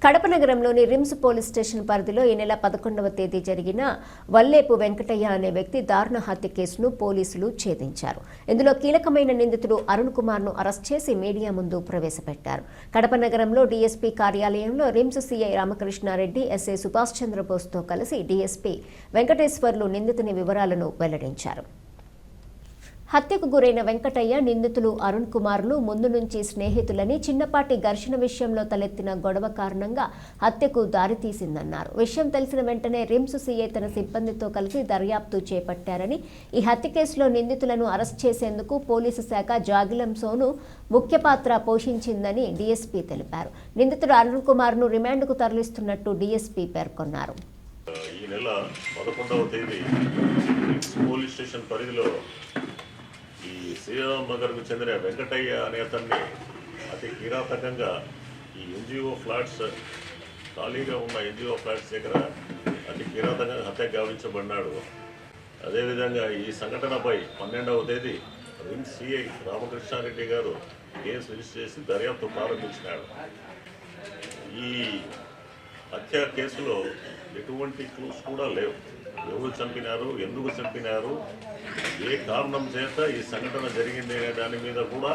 కడప నగరంలోని RIMS police station పరిధిలో ఈ నెల 11వ తేదీ జరిగిన వల్లేపు వెంకటయ్య అనే వ్యక్తి దారుణ హత్య కేసును పోలీసులు ఛేదించారు. ఇందులో కీలకమైన నిందితుడు అరుణ్ కుమార్ ను అరెస్ట్ చేసి మీడియా ముందు ప్రవేశపెట్టారు. కడప నగరంలో డీఎస్పీ కార్యాలయంలో RIMS CI Ramakrishna Reddy, SI Subhash Chandrabose తో కలిసి డీఎస్పీ వెంకటేశ్వర్లు నిందితుని వివరాలను వెల్లడించారు. హత్యకు గురైన వెంకటయ్య, నిందితులు అరుణ్ కుమార్లు ముందు నుంచి స్నేహితులని, చిన్నపాటి ఘర్షణ విషయంలో తలెత్తిన గొడవ కారణంగా హత్యకు దారితీసిందన్నారు. విషయం తెలిసిన వెంటనే రిమ్స్ సీఐ తన సిబ్బందితో కలిసి దర్యాప్తు చేపట్టారని, ఈ హత్య కేసులో నిందితులను అరెస్ట్ చేసేందుకు పోలీసు శాఖ జాగిలం సోను ముఖ్య పాత్ర పోషించిందని డీఎస్పీ తెలిపారు. నిందితుడు అరుణ్ కుమార్ ను రిమాండ్కు తరలిస్తున్నట్టు డీఎస్పీ పేర్కొన్నారు. ఈ నెల 11వ తేదీ పోలీస్ స్టేషన్ పరిధిలో ఈ శ్రీరామ్ నగర్కు చెందిన వెంకటయ్య అనే అతన్ని అతి కిరాతకంగా ఈ ఎన్జిఓ ఫ్లాట్స్, ఖాళీగా ఉన్న ఎన్జిఓ ఫ్లాట్స్ దగ్గర అతి కిరాతకంగా హత్య గావించబడినాడు. అదేవిధంగా ఈ సంఘటనపై 12వ తేదీ రిమ్స్ సిఐ రామకృష్ణారెడ్డి గారు కేసు రిజిస్టర్ చేసి దర్యాప్తు ప్రారంభించినాడు. ఈ హత్య కేసులో ఎటువంటి క్లూస్ కూడా లేవు. ఎవరు చంపినారు, ఎందుకు చంపినారు, ఏ కారణం చేత ఈ సంఘటన జరిగింది అనే దాని మీద కూడా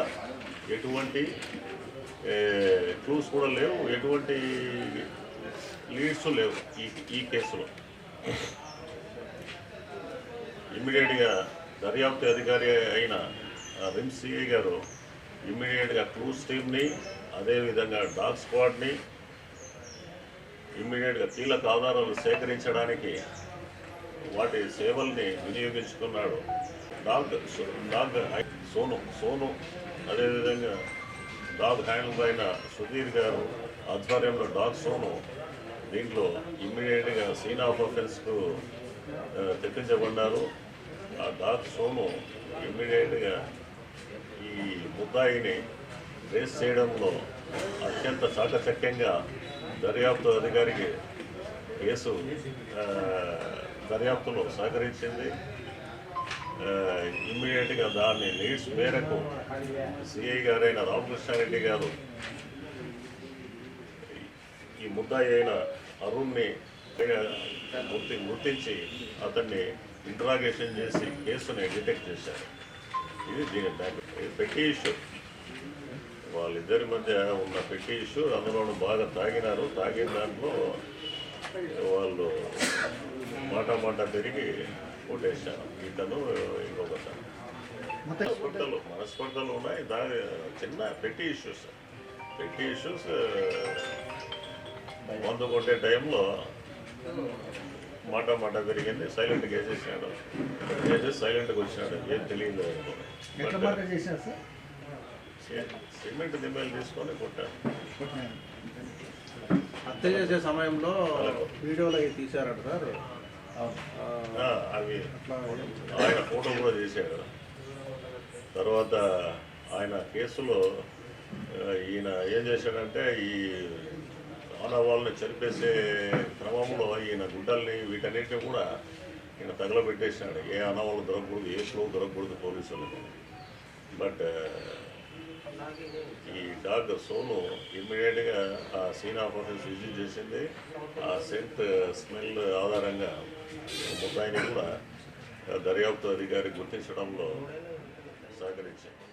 ఎటువంటి క్లూస్ కూడా లేవు, ఎటువంటి లీడ్స్ లేవు. ఈ కేసులో ఇమ్మీడియట్గా దర్యాప్తు అధికారి అయిన రిమ్స్ సిఐ గారు ఇమ్మీడియట్గా క్లూస్ టీమ్ని, అదేవిధంగా డాగ్ స్క్వాడ్ని ఇమ్మీడియట్గా కీలక ఆధారాలు సేకరించడానికి వాటి సేవల్ని వినియోగించుకున్నాడు. డాగ్ సోను అదేవిధంగా డాగ్ హ్యాండిల్ అయిన సుధీర్ గారు ఆధ్వర్యంలో డాగ్ సోను దీంట్లో ఇమ్మీడియట్గా సీన్ ఆఫ్ అఫెన్స్కు తెప్పించబడ్డారు. ఆ డాగ్ సోను ఇమ్మీడియట్గా ఈ ముద్దాయిని ట్రేస్ చేయడంలో అత్యంత చాకచక్యంగా దర్యాప్తు అధికారికి కేసు దర్యాప్తులో సహకరించింది. ఇమ్మీడియట్గా దాన్ని లీడ్స్ మేరకు సిఐ గారైన రామకృష్ణారెడ్డి గారు ఈ ముద్దాయి అయిన అరుణ్ని గుర్తించి అతన్ని ఇంట్రాగేషన్ చేసి కేసుని డిటెక్ట్ చేశారు. ఇది దీని పెట్టి ఇష్యూ, వాళ్ళిద్దరి మధ్య ఉన్న పెట్టి ఇష్యూ. అందులోనూ బాగా తాగినారు. తాగిన దాంట్లో వాళ్ళు మాట తిరిగి కొట్టేశారు. ఇతను ఇంకొకతను మనస్పర్ధలు ఉన్నాయి. దాని చిన్న పెట్టి ఇష్యూస్ మందు కొట్టే టైంలో మాట పెరిగింది. సైలెంట్గా వేసేసాడు. సైలెంట్గా వచ్చినాడు. ఏం తెలియదు. సిమెంట్ దిమ్మలు తీసుకొని కొట్టాడు. హత్య చేసే సమయంలో వీడియోలో తీశారట సార్. అవి ఆయన ఫోటో కూడా చేశాడు. తర్వాత ఆయన కేసులో ఈయన ఏం చేశాడంటే ఈ ఆనవాళ్ళని చనిపేసే క్రమంలో ఈయన గుడ్డల్ని వీటన్నిటిని కూడా ఈయన తగలబెట్టేసినాడు. ఏ ఆనవాళ్ళు దొరకకూడదు, ఏ స్లో దొరకకూడదు పోలీసులకు. బట్ ఈ డాగ్ సోను ఇమ్మీడియట్గా ఆ సీన్ ఆఫ్ అఫెన్స్ రిజిస్టర్ చేసింది. ఆ సెంట్ స్మెల్ ఆధారంగా ముద్దాయిని కూడా దర్యాప్తు అధికారి గుర్తించడంలో సహకరించింది.